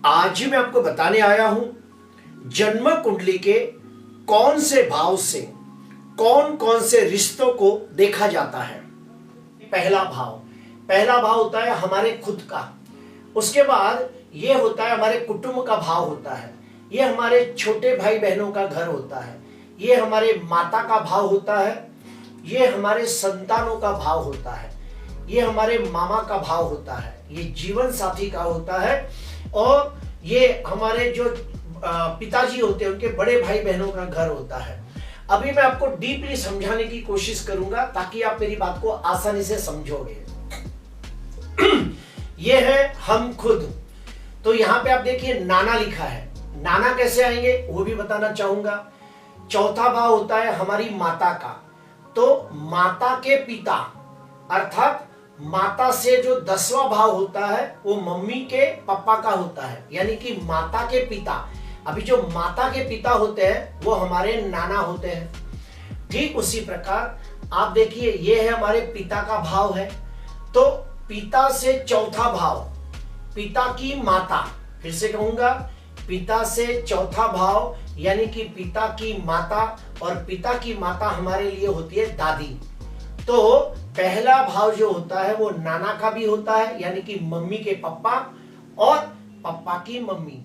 आज मैं आपको बताने आया हूं जन्म कुंडली के कौन से भाव से कौन कौन से रिश्तों को देखा जाता है। पहला भाव होता है हमारे खुद का। उसके बाद ये होता है हमारे कुटुंब का भाव होता है। ये हमारे छोटे भाई बहनों का घर होता है। ये हमारे माता का भाव होता है। ये हमारे संतानों का भाव होता है। ये हमारे मामा का भाव होता है। ये जीवन साथी का होता है। और ये हमारे जो पिताजी होते हैं उनके बड़े भाई बहनों का घर होता है। अभी मैं आपको डीपली समझाने की कोशिश करूंगा ताकि आप मेरी बात को आसानी से समझोगे। ये है हम खुद। तो यहां पे आप देखिए नाना लिखा है। नाना कैसे आएंगे वो भी बताना चाहूंगा। चौथा भाव होता है हमारी माता का। तो माता के पिता अर्थात माता से जो 10वां भाव होता है वो मम्मी के पापा का होता है, यानी कि माता के पिता। अभी जो माता के पिता होते हैं वो हमारे नाना होते हैं। ठीक उसी प्रकार आप देखिए ये है हमारे पिता का भाव है। तो पिता से चौथा भाव पिता की माता, फिर से कहूंगा पिता से चौथा भाव यानी कि पिता की माता, और पिता की माता हमारे लिए होती है दादी। तो पहला भाव जो होता है वो नाना का भी होता है, यानी कि मम्मी के पापा और पापा की मम्मी।